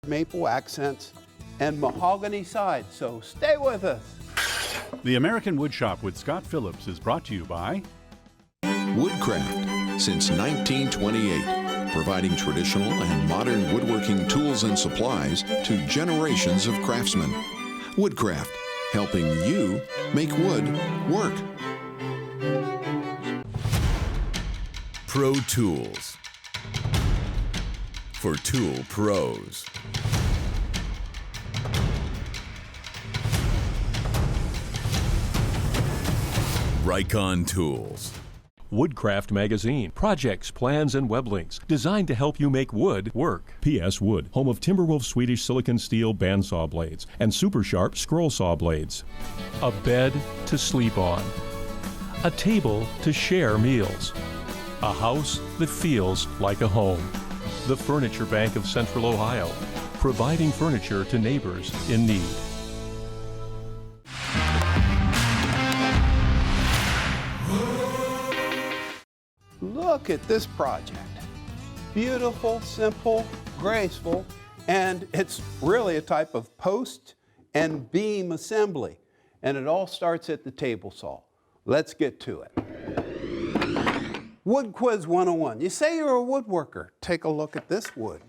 maple accents, and mahogany side, so stay with us. The American Woodshop with Scott Phillips is brought to you by Woodcraft, since 1928, providing traditional and modern woodworking tools and supplies to generations of craftsmen. Woodcraft, helping you make wood work. Pro Tools, for tool pros. Rikon Tools. Woodcraft Magazine. Projects, plans, and web links designed to help you make wood work. P.S. Wood, home of Timberwolf Swedish silicon steel bandsaw blades and super sharp scroll saw blades. A bed to sleep on. A table to share meals. A house that feels like a home. The Furniture Bank of Central Ohio, providing furniture to neighbors in need. Look at this project. Beautiful, simple, graceful, and it's really a type of post and beam assembly. And it all starts at the table saw. Let's get to it. Wood Quiz 101. You say you're a woodworker. Take a look at this wood.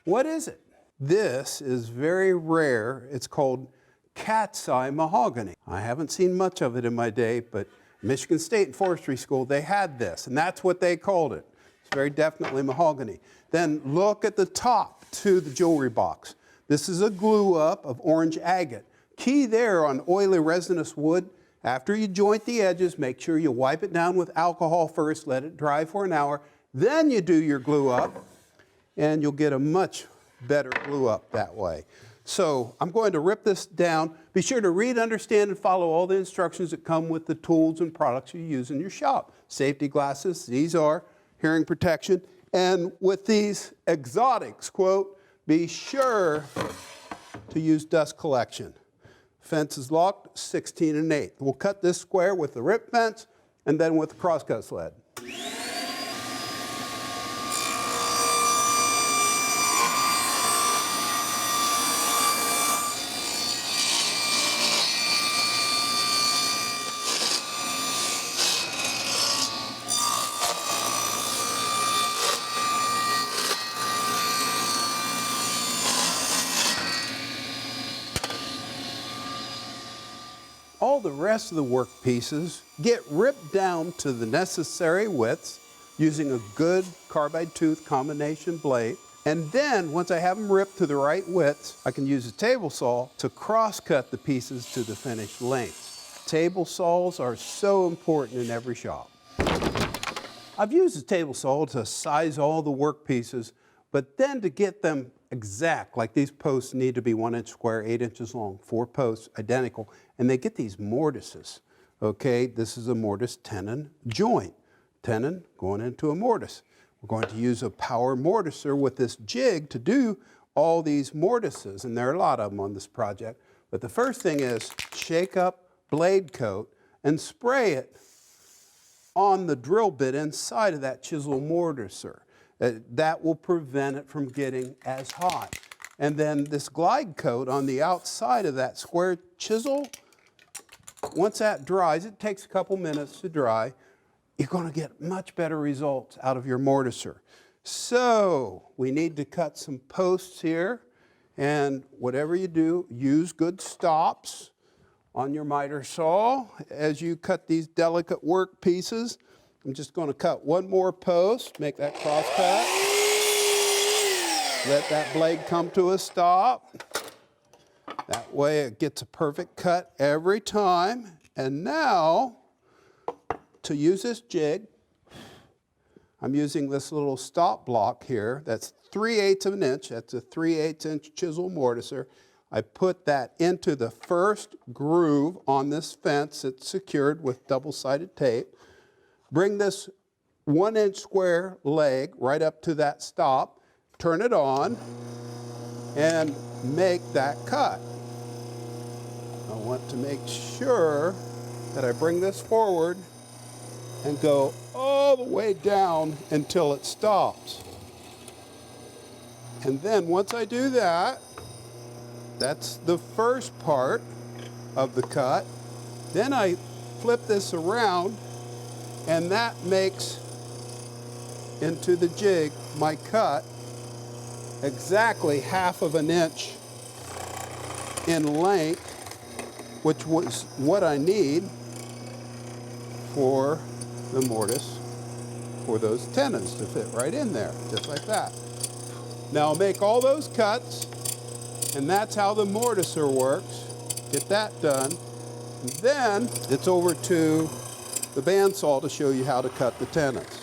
What is it? This is very rare. It's called cat's eye mahogany. I haven't seen much of it in my day, but Michigan State Forestry School, they had this, and that's what they called it. It's very definitely mahogany. Then look at the top to the jewelry box. This is a glue up of orange agate. Key there on oily resinous wood, after you joint the edges, make sure you wipe it down with alcohol first, let it dry for an hour, then you do your glue up, and you'll get a much better glue up that way. So I'm going to rip this down. Be sure to read, understand, and follow all the instructions that come with the tools and products you use in your shop. Safety glasses, these are hearing protection. And with these exotics, quote, be sure to use dust collection. Fence is locked, 16 1/8. We'll cut this square with the rip fence and then with the crosscut sled. All the rest of the work pieces get ripped down to the necessary widths using a good carbide tooth combination blade. And then, once I have them ripped to the right widths, I can use a table saw to cross-cut the pieces to the finished lengths. Table saws are so important in every shop. I've used a table saw to size all the work pieces, but then to get them exact, like these posts need to be 1 inch square, 8 inches long, 4 posts, identical, and they get these mortises. Okay, this is a mortise tenon joint. Tenon going into a mortise. We're going to use a power mortiser with this jig to do all these mortises, and there are a lot of them on this project. But the first thing is shake up blade coat and spray it on the drill bit inside of that chisel mortiser. That will prevent it from getting as hot. And then this glide coat on the outside of that square chisel, once that dries, it takes a couple minutes to dry, you're going to get much better results out of your mortiser. So we need to cut some posts here, and whatever you do, use good stops on your miter saw as you cut these delicate work pieces. I'm just going to cut one more post, make that cross cut. Let that blade come to a stop. That way it gets a perfect cut every time. And now, to use this jig, I'm using this little stop block here. That's 3/8 of an inch. That's a 3/8 inch chisel mortiser. I put that into the first groove on this fence. It's secured with double-sided tape. Bring this 1 inch square leg right up to that stop, turn it on, and make that cut. I want to make sure that I bring this forward and go all the way down until it stops. And then once I do that, that's the first part of the cut. Then I flip this around, and that makes into the jig my cut exactly 1/2 inch in length, which was what I need for the mortise for those tenons to fit right in there, just like that. Now I'll make all those cuts, and that's how the mortiser works. Get that done. And then it's over to the bandsaw to show you how to cut the tenons.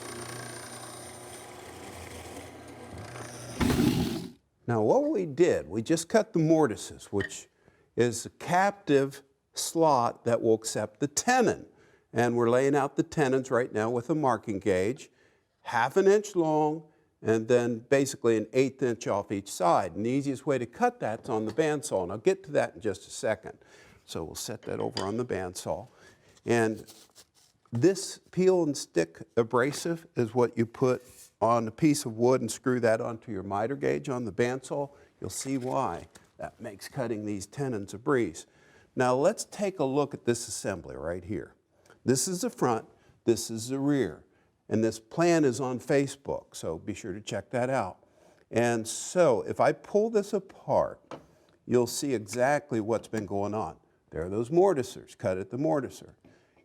Now what we did, we just cut the mortises, which is a captive slot that will accept the tenon. And we're laying out the tenons right now with a marking gauge, 1/2 inch long, and then basically an 1/8 inch off each side. And the easiest way to cut that's on the bandsaw, and I'll get to that in just a second. So we'll set that over on the bandsaw. And this peel and stick abrasive is what you put on a piece of wood and screw that onto your miter gauge on the bandsaw. You'll see why that makes cutting these tenons a breeze. Now let's take a look at this assembly right here. This is the front, this is the rear. And this plan is on Facebook, so be sure to check that out. And so if I pull this apart, you'll see exactly what's been going on. There are those mortisers, cut at the mortiser.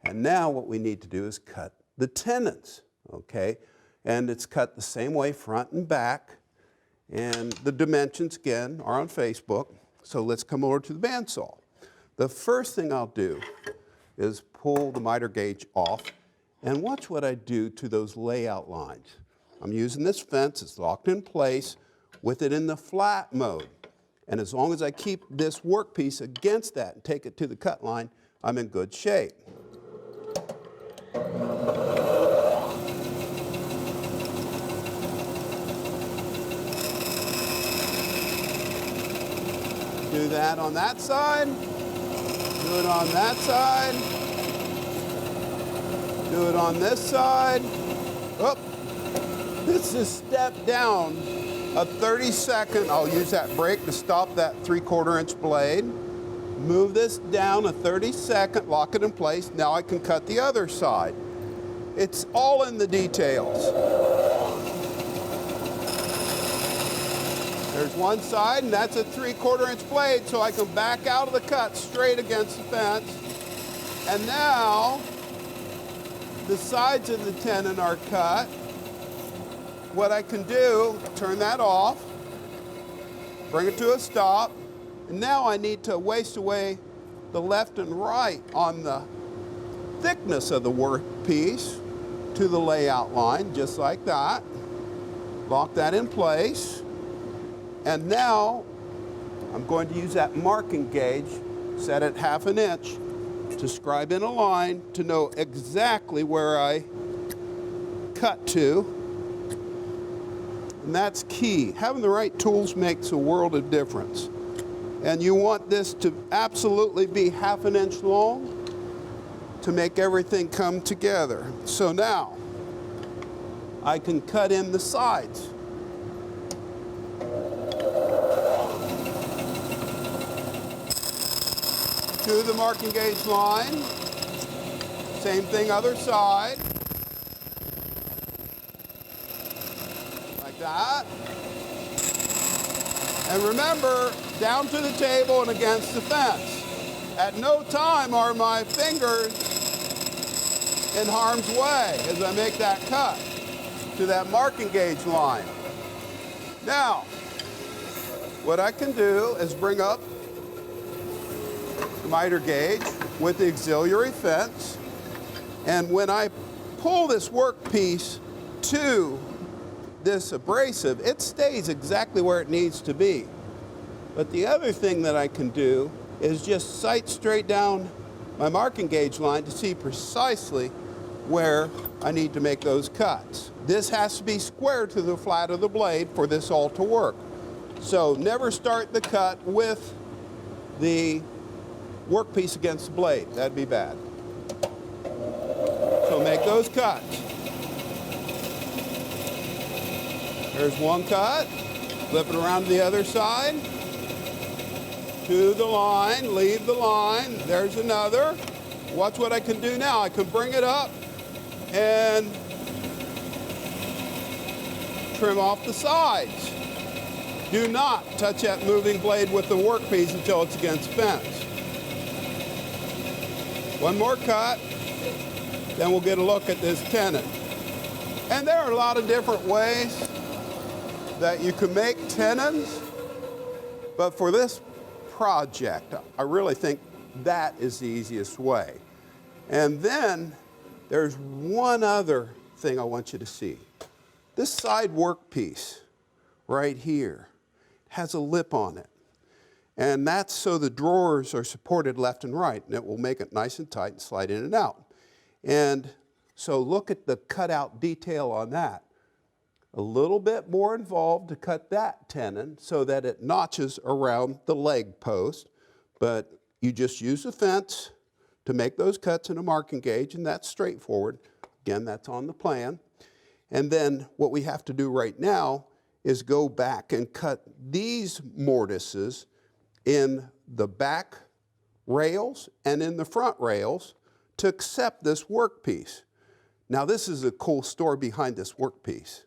And now what we need to do is cut the tenons, okay? And it's cut the same way front and back. And the dimensions, again, are on Facebook. So let's come over to the bandsaw. The first thing I'll do is pull the miter gauge off, and watch what I do to those layout lines. I'm using this fence, it's locked in place with it in the flat mode. And as long as I keep this workpiece against that and take it to the cut line, I'm in good shape. Do that on that side, do it on that side, do it on this side. Oh, this is step down a 32nd. I'll use that brake to stop that 3/4 inch blade. Move this down a 32nd, lock it in place. Now I can cut the other side. It's all in the details. There's one side, and that's a 3/4 inch blade, so I can back out of the cut straight against the fence. And now, the sides of the tenon are cut. What I can do, turn that off, bring it to a stop, and now I need to waste away the left and right on the thickness of the workpiece to the layout line, just like that. Lock that in place. And now I'm going to use that marking gauge, set it 1/2 inch, to scribe in a line to know exactly where I cut to. And that's key. Having the right tools makes a world of difference. And you want this to absolutely be 1/2 inch long to make everything come together. So now I can cut in the sides. To the marking gauge line. Same thing other side. Like that. And remember, down to the table and against the fence. At no time are my fingers in harm's way as I make that cut to that marking gauge line. Now, what I can do is bring up the miter gauge with the auxiliary fence, and when I pull this workpiece to this abrasive, it stays exactly where it needs to be. But the other thing that I can do is just sight straight down my marking gauge line to see precisely where I need to make those cuts. This has to be square to the flat of the blade for this all to work. So never start the cut with the workpiece against the blade. That'd be bad. So make those cuts. There's one cut. Flip it around to the other side. To the line, leave the line. There's another. Watch what I can do now. I can bring it up and trim off the sides. Do not touch that moving blade with the workpiece until it's against fence. One more cut, then we'll get a look at this tenon. And there are a lot of different ways that you can make tenons, but for this project, I really think that is the easiest way. And then there's one other thing I want you to see. This side workpiece right here has a lip on it. And that's so the drawers are supported left and right, and it will make it nice and tight and slide in and out. And so look at the cutout detail on that. A little bit more involved to cut that tenon so that it notches around the leg post, but you just use a fence to make those cuts in a marking gauge, and that's straightforward. Again, that's on the plan. And then what we have to do right now is go back and cut these mortises in the back rails and in the front rails to accept this workpiece. Now this is a cool story behind this workpiece.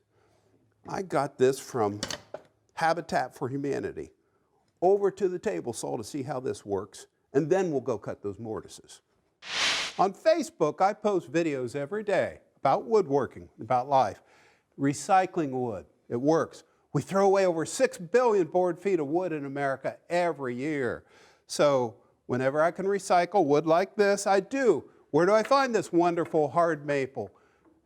I got this from Habitat for Humanity over to the table saw to see how this works, and then we'll go cut those mortises. On Facebook, I post videos every day about woodworking, about life. Recycling wood, it works. We throw away over 6 billion board feet of wood in America every year. So whenever I can recycle wood like this, I do. Where do I find this wonderful hard maple?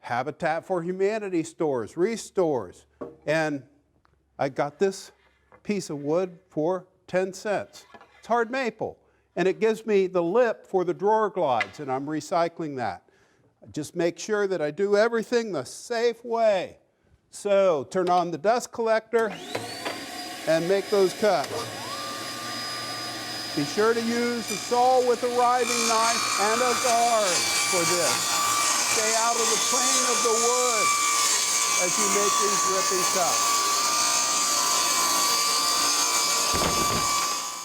Habitat for Humanity stores, restores. And I got this piece of wood for 10 cents. It's hard maple. And it gives me the lip for the drawer glides, and I'm recycling that. Just make sure that I do everything the safe way. So turn on the dust collector and make those cuts. Be sure to use a saw with a riving knife and a guard for this. Stay out of the plane of the wood as you make these ripping cuts.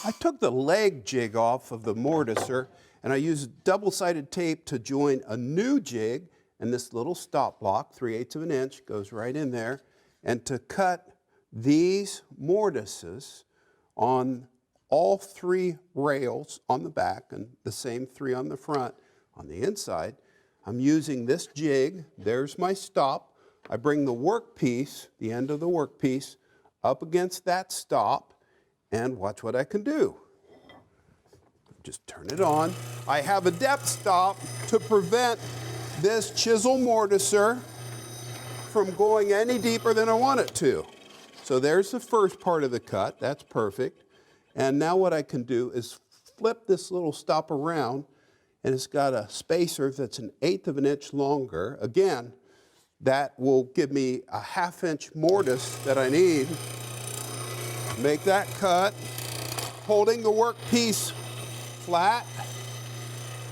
I took the leg jig off of the mortiser and I used double-sided tape to join a new jig, and this little stop block, 3/8 of an inch, goes right in there, and to cut these mortises on all 3 rails on the back and the same 3 on the front. On the inside, I'm using this jig. There's my stop. I bring the workpiece, the end of the workpiece, up against that stop, and watch what I can do. Just turn it on. I have a depth stop to prevent this chisel mortiser from going any deeper than I want it to. So there's the first part of the cut. That's perfect. And now what I can do is flip this little stop around, and it's got a spacer that's 1/8 of an inch longer. Again, that will give me a 1/2 inch mortise that I need. Make that cut, holding the workpiece flat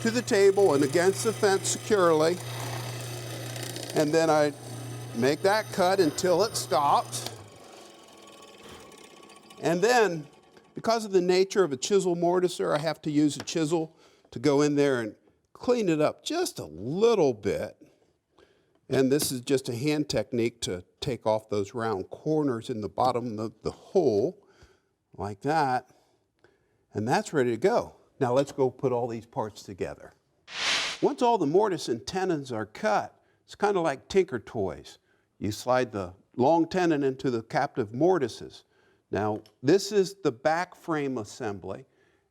to the table and against the fence securely. And then I make that cut until it stops. And then, because of the nature of a chisel mortiser, I have to use a chisel to go in there and clean it up just a little bit. And this is just a hand technique to take off those round corners in the bottom of the hole, like that. And that's ready to go. Now let's go put all these parts together. Once all the mortise and tenons are cut, it's kind of like Tinker Toys. You slide the long tenon into the captive mortises. Now, this is the back frame assembly,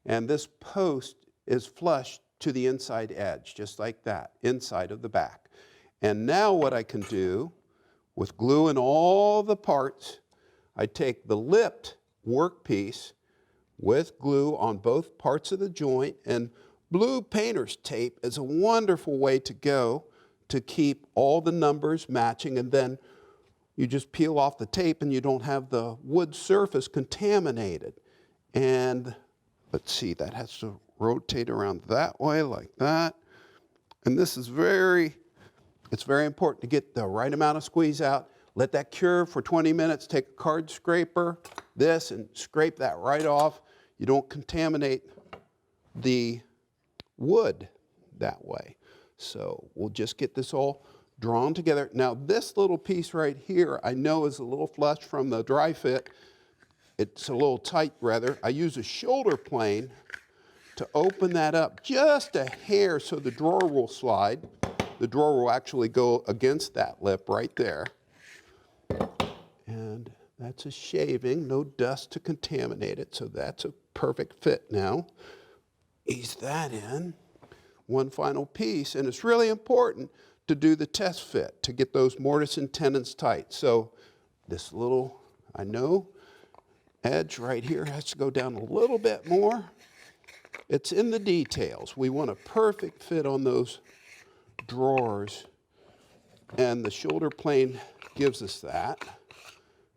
and this post is flush to the inside edge, just like that, inside of the back. And now what I can do, with glue in all the parts, I take the lipped workpiece with glue on both parts of the joint, and blue painter's tape is a wonderful way to go to keep all the numbers matching, and then you just peel off the tape and you don't have the wood surface contaminated. And let's see, that has to rotate around that way like that. And this is it's very important to get the right amount of squeeze out. let that cure for 20 minutes, take a card scraper, this, and scrape that right off. You don't contaminate the wood that way. So we'll just get this all drawn together. Now this little piece right here, I know is a little flush from the dry fit. It's a little tight rather. I use a shoulder plane to open that up just a hair so the drawer will slide. The drawer will actually go against that lip right there. And that's a shaving, no dust to contaminate it, so that's a perfect fit now. Ease that in. One final piece, and it's really important to do the test fit to get those mortise and tenons tight. So this little, I know, edge right here has to go down a little bit more. It's in the details. We want a perfect fit on those drawers, and the shoulder plane gives us that.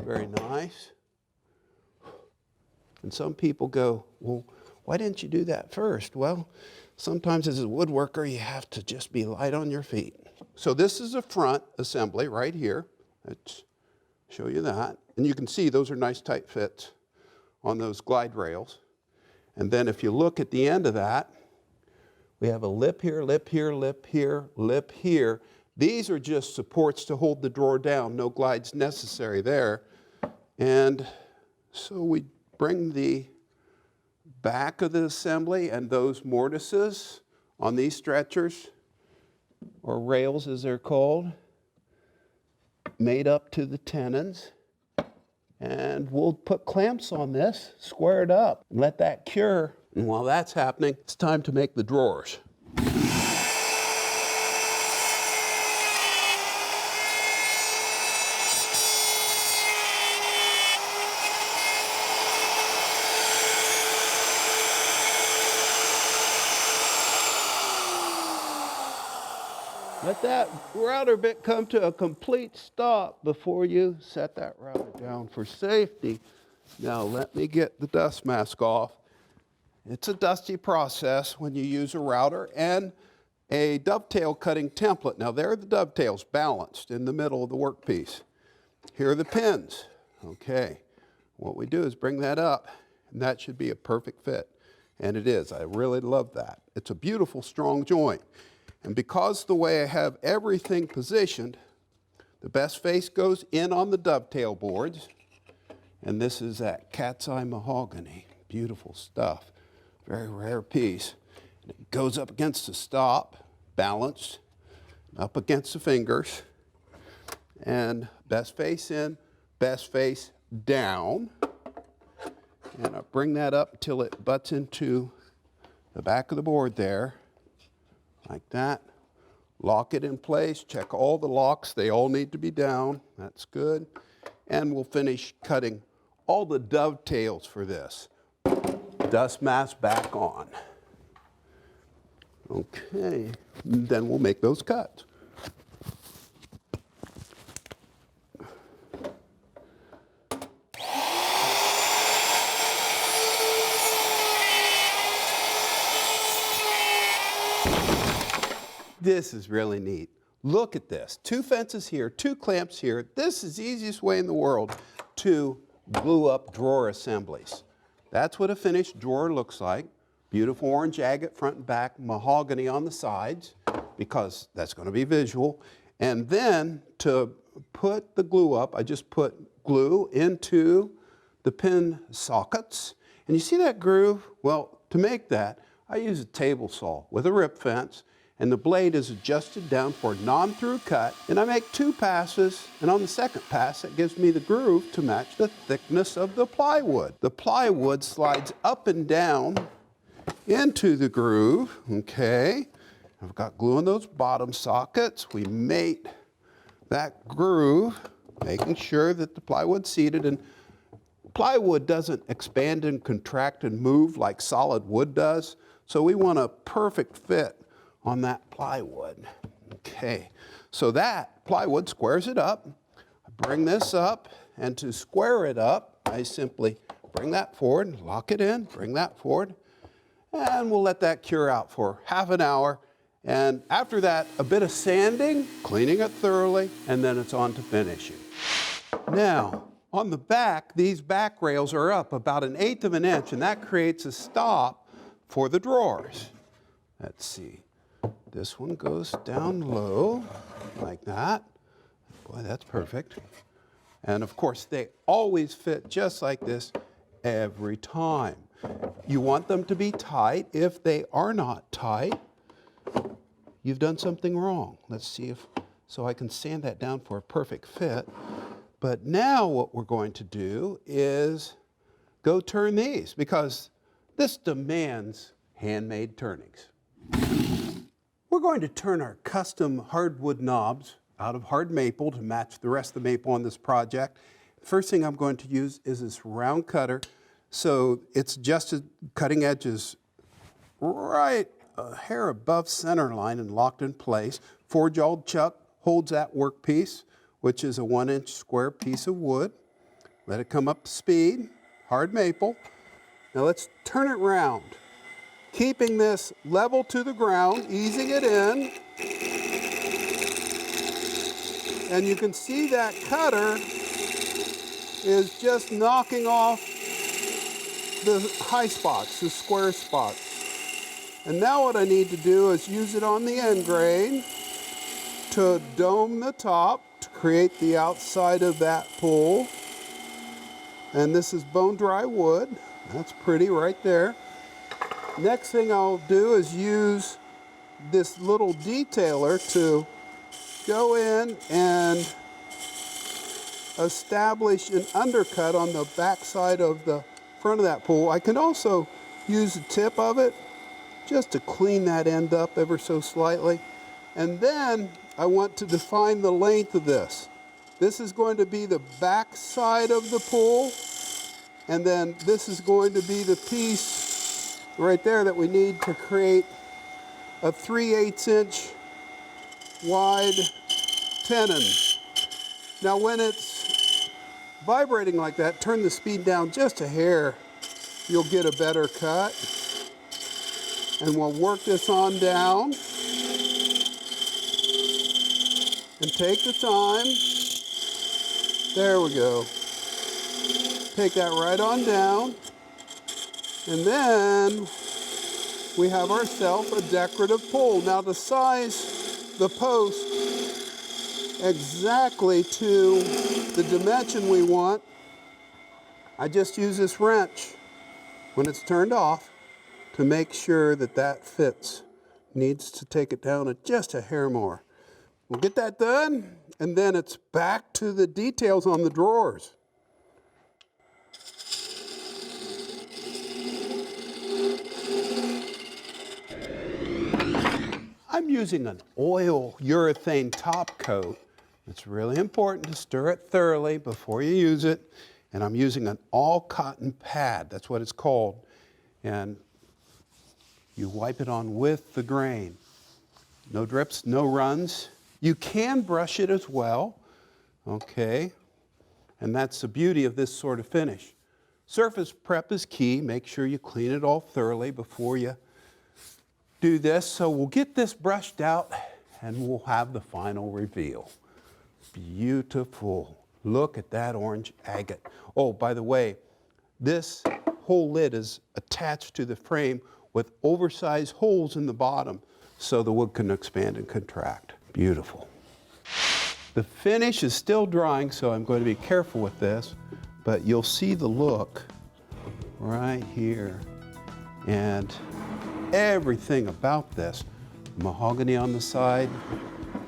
Very nice. And some people go, well, why didn't you do that first? Well, sometimes as a woodworker, you have to just be light on your feet. So this is a front assembly right here. Let's show you that. And you can see those are nice tight fits on those glide rails. And then if you look at the end of that, we have a lip here, lip here, lip here, lip here. These are just supports to hold the drawer down. No glides necessary there. And so we bring the back of the assembly and those mortises on these stretchers, or rails as they're called, made up to the tenons. And we'll put clamps on this, square it up, and let that cure. And while that's happening, it's time to make the drawers. Let that router bit come to a complete stop before you set that router down for safety. Now let me get the dust mask off. It's a dusty process when you use a router and a dovetail cutting template. Now there are the dovetails balanced in the middle of the workpiece. Here are the pins. Okay, what we do is bring that up, and that should be a perfect fit. And it is. I really love that. It's a beautiful, strong joint. And because the way I have everything positioned, the best face goes in on the dovetail boards. And this is that cat's eye mahogany. Beautiful stuff. Very rare piece. And it goes up against the stop, balanced, up against the fingers. And best face in, best face down. And I bring that up until it butts into the back of the board there. Like that. Lock it in place, check all the locks, they all need to be down, that's good. And we'll finish cutting all the dovetails for this. Dust mask back on. Okay, and then we'll make those cuts. This is really neat. Look at this. 2 fences here, 2 clamps here. This is the easiest way in the world to glue up drawer assemblies. That's what a finished drawer looks like. Beautiful orange agate front and back, mahogany on the sides, because that's going to be visual. And then to put the glue up, I just put glue into the pin sockets. And you see that groove? Well, to make that, I use a table saw with a rip fence. And the blade is adjusted down for a non-through cut. And I make 2 passes, and on the second pass, it gives me the groove to match the thickness of the plywood. The plywood slides up and down into the groove, okay? I've got glue on those bottom sockets. We mate that groove, making sure that the plywood's seated. And plywood doesn't expand and contract and move like solid wood does, so we want a perfect fit on that plywood. Okay, so that plywood squares it up. I bring this up, and to square it up, I simply bring that forward, lock it in, bring that forward, and we'll let that cure out for half an hour. And after that, a bit of sanding, cleaning it thoroughly, and then it's on to finishing. Now, on the back, these back rails are up about 1/8 of an inch, and that creates a stop for the drawers. Let's see. This one goes down low, like that. Boy, that's perfect. And of course, they always fit just like this every time. You want them to be tight. If they are not tight, you've done something wrong. Let's see if, so I can sand that down for a perfect fit. But now what we're going to do is go turn these, because this demands handmade turnings. We're going to turn our custom hardwood knobs out of hard maple to match the rest of the maple on this project. First thing I'm going to use is this round cutter. So it's adjusted, cutting edge is right a hair above center line and locked in place. Four-jawed chuck holds that workpiece, which is a 1-inch square piece of wood. Let it come up to speed, hard maple. Now let's turn it round, keeping this level to the ground, easing it in. And you can see that cutter is just knocking off the high spots, the square spots. And now what I need to do is use it on the end grain to dome the top to create the outside of that pull. And this is bone dry wood. That's pretty right there. Next thing I'll do is use this little detailer to go in and establish an undercut on the back side of the front of that pull. I can also use the tip of it just to clean that end up ever so slightly. And then I want to define the length of this. This is going to be the back side of the pull, and then this is going to be the piece right there that we need to create a 3/8 inch wide tenon. Now when it's vibrating like that, turn the speed down just a hair. You'll get a better cut. And we'll work this on down. And take the time. There we go. Take that right on down. And then we have ourselves a decorative pole. Now to size the post exactly to the dimension we want, I just use this wrench when it's turned off to make sure that that fits. Needs to take it down just a hair more. We'll get that done, and then it's back to the details on the drawers. I'm using an oil urethane top coat. It's really important to stir it thoroughly before you use it. And I'm using an all cotton pad, that's what it's called. And you wipe it on with the grain. No drips, no runs. You can brush it as well, okay? And that's the beauty of this sort of finish. Surface prep is key. Make sure you clean it all thoroughly before you do this. So we'll get this brushed out and we'll have the final reveal. Beautiful. Look at that orange agate. Oh, by the way, this whole lid is attached to the frame with oversized holes in the bottom so the wood can expand and contract. Beautiful. The finish is still drying, so I'm going to be careful with this, but you'll see the look right here. And everything about this, mahogany on the side,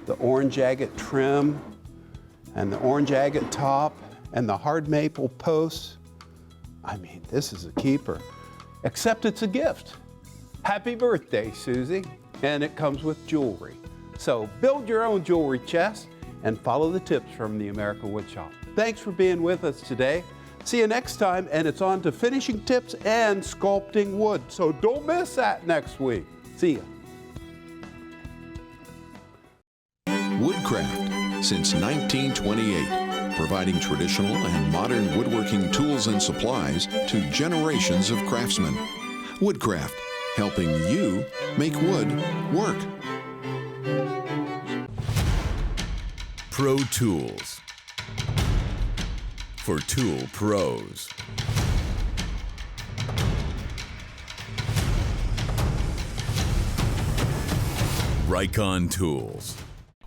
the orange agate trim, and the orange agate top, and the hard maple posts. I mean, this is a keeper, except it's a gift. Happy birthday, Susie. And it comes with jewelry. So build your own jewelry chest and follow the tips from the American Woodshop. Thanks for being with us today. See you next time, and it's on to finishing tips and sculpting wood. So don't miss that next week. See ya. Woodcraft since 1928, providing traditional and modern woodworking tools and supplies to generations of craftsmen. Woodcraft, helping you make wood work. Pro Tools. for tool pros. Rikon Tools.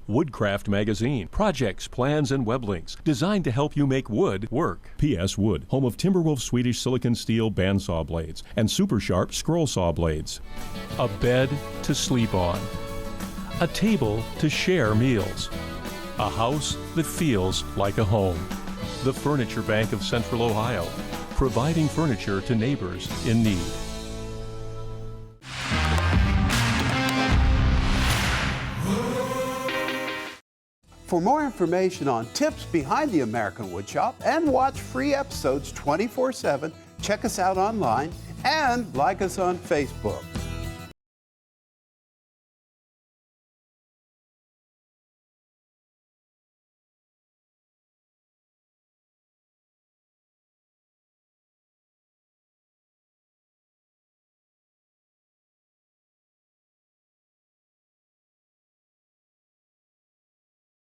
Woodcraft Magazine. Projects, plans, and web links designed to help you make wood work. P.S. Wood, home of Timberwolf Swedish silicon steel bandsaw blades and super sharp scroll saw blades. A bed to sleep on. A table to share meals. A house that feels like a home. The Furniture Bank of Central Ohio, providing furniture to neighbors in need. For more information on tips behind the American Woodshop and watch free episodes 24/7, check us out online and like us on Facebook.